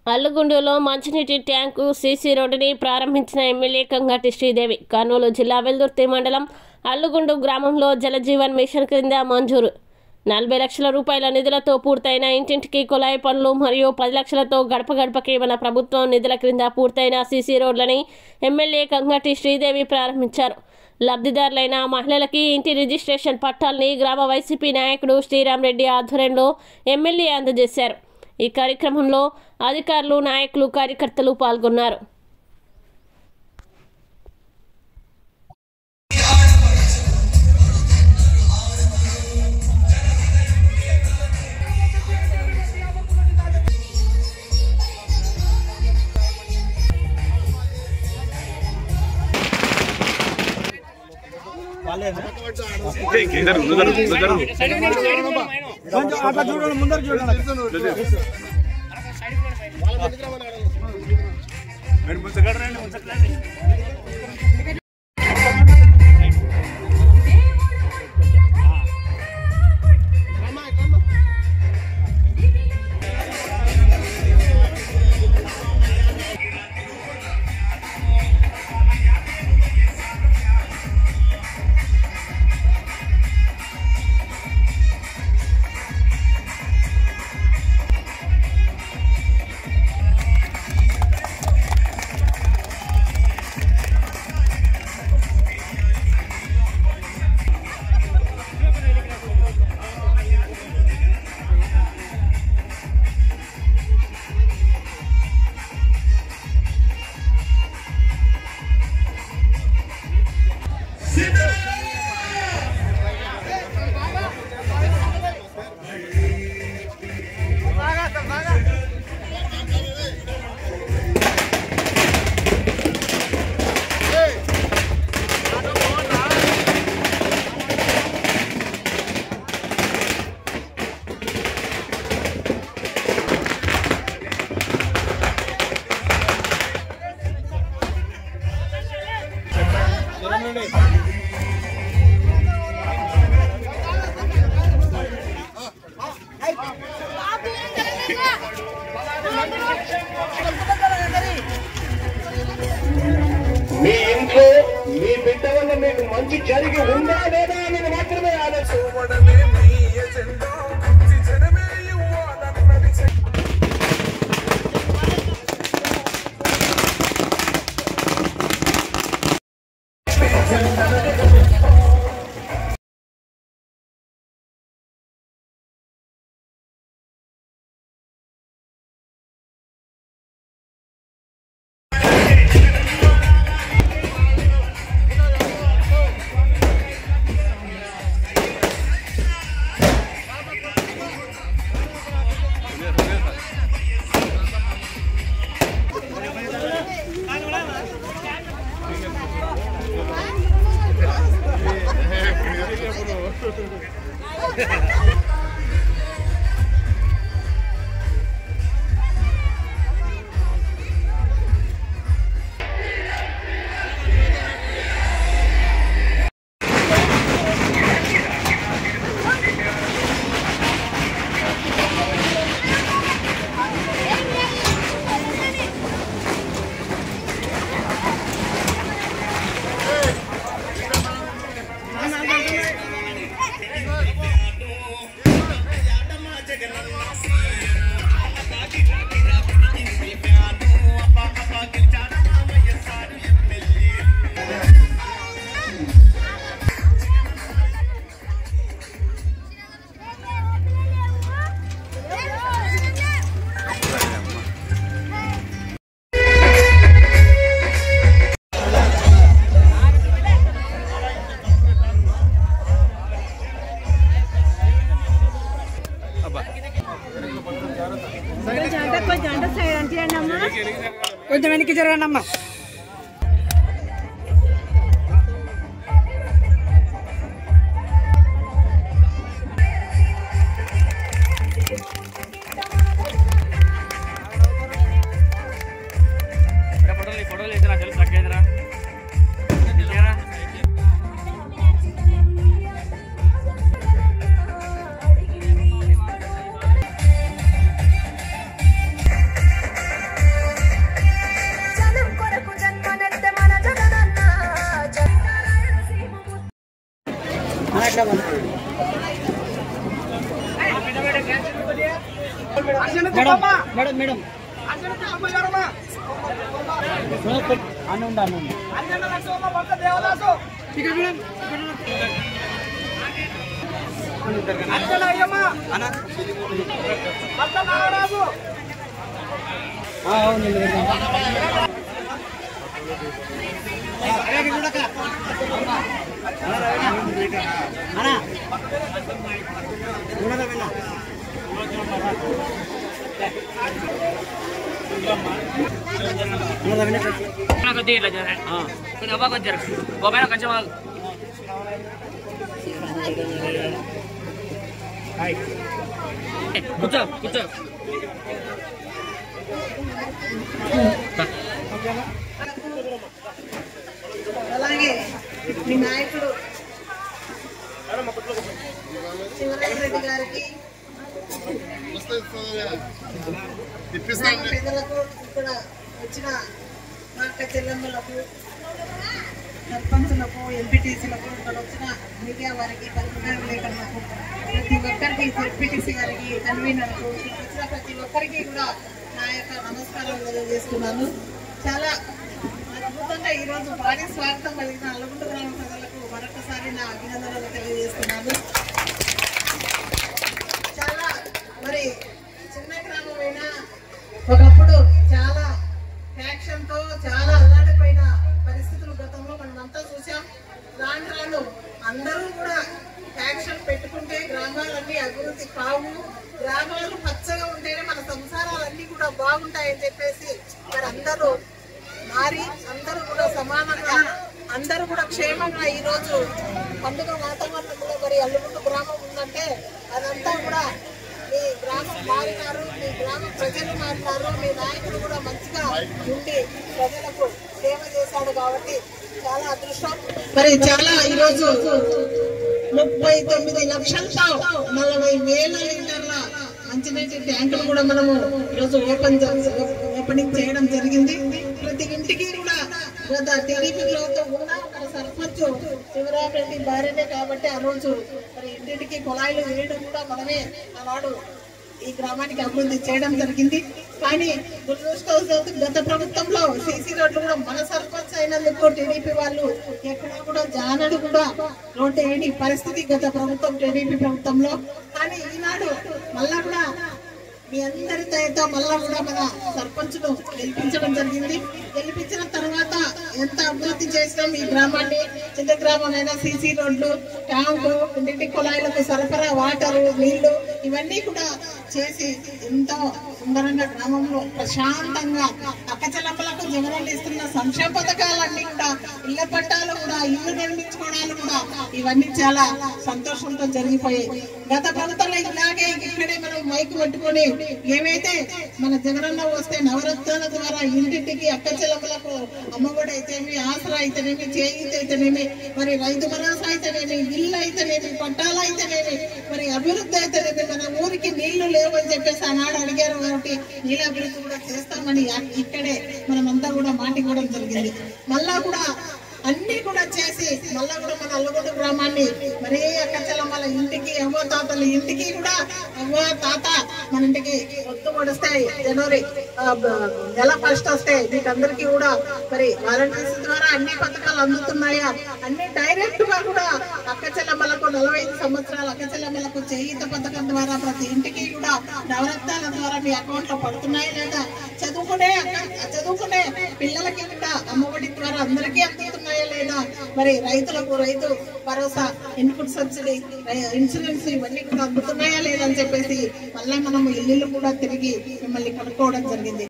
అల్లుగుండులో మంచినీటి tank CC రోడ్డుని ప్రారంభించిన ఎమ్మెల్యే కంగాటి శ్రీదేవి. కర్నూలు జిల్లా వెల్దుర్తి మండలం అల్లుగుండు గ్రామంలో జలజీవన్ మిషన్ క్రింద మంజూరు 40 లక్షల రూపాయల నిధులతో పూర్తయిన ఇంటింటికి కుళాయి పనులు మరియు 10 లక్షలతో గడప గడపకి మన ప్రభుత్వం నిధుల క్రింద పూర్తయిన సీసీ రోడ్లని ఎమ్మెల్యే కంగాటి శ్రీదేవి ప్రారంభించారు. లబ్ధిదారులైన మహిళలకి ఇంటి రిజిస్ట్రేషన్ పట్టాలని గ్రామ వైసీపీ నాయకుడు శ్రీరామ్ రెడ్డి ఆధ్వర్యంలో ఎమ్మెల్యే అందజేశారు. ఈ కార్యక్రమంలో అధికారులు, నాయకులు, కార్యకర్తలు పాల్గొన్నారు. మీ ఇంట్లో మీ బిడ్డ వల్ల మీకు మంచి జరిగి ఉందా లేదా అనేది మాత్రమే ఆలోచించడమే మీ ఎజెండా. జనమే ఇవ్వాలన్నది కొంచెం వెనక్కి జరగండి అమ్మా. మేడం మేడం కూర్చో కూర్చో అలాగే మీ నాయకుడు శివరాజ్ రెడ్డి గారికి పెద్దలకు ఇక్కడ వచ్చిన మా అక్క చెల్లెమ్మలకు సర్పంచులకు ఎంపీటీసీలకు ఇక్కడ వచ్చిన మీడియా వారికి పత్రికా విలేకరులకు ప్రతి ఒక్కరికి ఎంపీటీసీ గారికి కన్వీనర్కు వచ్చిన ప్రతి ఒక్కరికి కూడా నా యొక్క నమస్కారం తెలియజేస్తున్నాను. చాలా అద్భుతంగా ఈరోజు భారీ స్వాగతం కలిగిన అల్లగుంట గ్రామ ప్రజలకు మరొకసారి నా అభినందనలు తెలియజేస్తున్నాను. చాలా మరి చిన్న గ్రామమైనా ఒకప్పుడు చాలా ఫ్యాక్షన్తో చాలా అల్లాడిపోయిన పరిస్థితులు గతంలో మనం అంతా చూసాం. రాను రాను అందరూ కూడా ఫ్యాక్షన్ పెట్టుకుంటే గ్రామాలన్నీ అభివృద్ధి కావు, గ్రామాలు పచ్చగా ఉంటేనే మన సంసారాలన్నీ కూడా బాగుంటాయని చెప్పేసి మరి అందరూ మారి అందరూ కూడా సమానంగా అందరూ కూడా క్షేమంగా ఈరోజు పండుగ వాతావరణంలో మరి అల్లుగుంట గ్రామం ఉందంటే అదంతా కూడా మీ గ్రామం మారినారు, మీ గ్రామ ప్రజలు మారినారు, మీ నాయకులు కూడా మంచిగా ఉండి ప్రజలకు సేవ చేశాడు కాబట్టి చాలా అదృష్టం. మరి చాలా ఈరోజు 39 లక్షలతో 40,000 లీటర్ల మంచినీటి ట్యాంకులు కూడా మనము ఈరోజు ఓపెనింగ్ చేయడం జరిగింది. ప్రతి ఇంటికి కూడా గత టీడీపీలో ఉన్న మన సర్పంచ్ శివరామరెడ్డి భార్యనే కాబట్టి ఆ రోజు మరి ఇంటింటికి కుళాయిలు వేయడం కూడా మనమే ఆనాడు ఈ గ్రామానికి అభివృద్ధి చేయడం జరిగింది. కానీ దురదృష్టవశాత్తు గత ప్రభుత్వంలో సీసీ రోడ్లు కూడా మన సర్పంచ్ అయినందుకు టీడీపీ వాళ్ళు ఎక్కడా కూడా జానడు కూడా రోడ్డు వేయని పరిస్థితి గత ప్రభుత్వం టీడీపీ ప్రభుత్వంలో. కానీ ఈనాడు మళ్ళా కూడా మీ అందరి దయతో మళ్ళా కూడా మన సర్పంచ్ను గెలిపించడం జరిగింది. గెలిపించిన తర్వాత ఎంత అభివృద్ధి చేసినాం ఈ గ్రామాన్ని. చిన్న గ్రామమైనా సీసీ రోడ్లు, ట్యాంకు, ఇంటి కుళాయిలకు సరఫరా వాటరు, నీళ్లు ఇవన్నీ కూడా చేసి ఎంతో సుందరంగా గ్రామంలో ప్రశాంతంగా అక్కచెల్లెమ్మలకు జగనన్న ఇస్తున్న సంక్షేమ పథకాలన్నీ కూడా ఇళ్ల పట్టాలు కూడా ఇల్లు నిర్మించుకోవడాలు కూడా ఇవన్నీ చాలా సంతోషంతో జరిగిపోయాయి. గత ప్రభుత్వంలో ఇలాగే ఇక్కడే మనం మైకు పట్టుకొని ఏవైతే మన జగనన్న వస్తే నవరత్నాల ద్వారా ఇంటింటికి అక్కచెల్లెమ్మలకు అమ్మఒడి అయితేనేమి, ఆసరా అయితేనేమి, చేయూత అయితేనేమి, మరి రైతు భరోసా అయితేనేమి, ఇల్లు అయితేనేమి, పట్టాలు అయితేనేమి, మరి అభివృద్ధి అయితేనేమి, మన ఊరికి నీళ్లు లేవు అని చెప్పేసి ఆనాడు అడిగారు కాబట్టి నీళ్ళ అభివృద్ధి కూడా చేస్తామని ఇక్కడే మనమంతా కూడా మాట ఇవ్వడం జరిగింది. మళ్ళా కూడా అన్ని కూడా చేసి మళ్ళా కూడా మన అల్లగొండ గ్రామాన్ని మరీ అక్కచెల్లమ్మల ఇంటికి, అవ్వ తాతల ఇంటికి కూడా అవ్వ తాత మన ఇంటికి ఒత్తు పడుస్తాయి. జనవరి నెల ఫస్ట్ వస్తే వీటందరికీ కూడా మరి వాలంటీర్స్ ద్వారా అన్ని పథకాలు అందుతున్నాయా, అన్ని డైరెక్ట్ గా కూడా అక్కచెల్లమ్మలకు 45 సంవత్సరాల అక్కచెల్లమ్మలకు చేయూత పథకం ద్వారా ప్రతి ఇంటికి కూడా నవరత్నాల ద్వారా మీ అకౌంట్ లో పడుతున్నాయా లేదా, చదువుకునే పిల్లలకి కూడా అమ్మఒడి ద్వారా అందరికీ అందుతున్నాయా లేదా, మరి రైతులకు Rythu Bharosa, input subsidy, insurance ఇవన్నీ కూడా అందుతున్నాయా లేదని చెప్పేసి మళ్ళీ మనం ఇల్లు కూడా తిరిగి మిమ్మల్ని కనుక్కోవడం జరిగింది.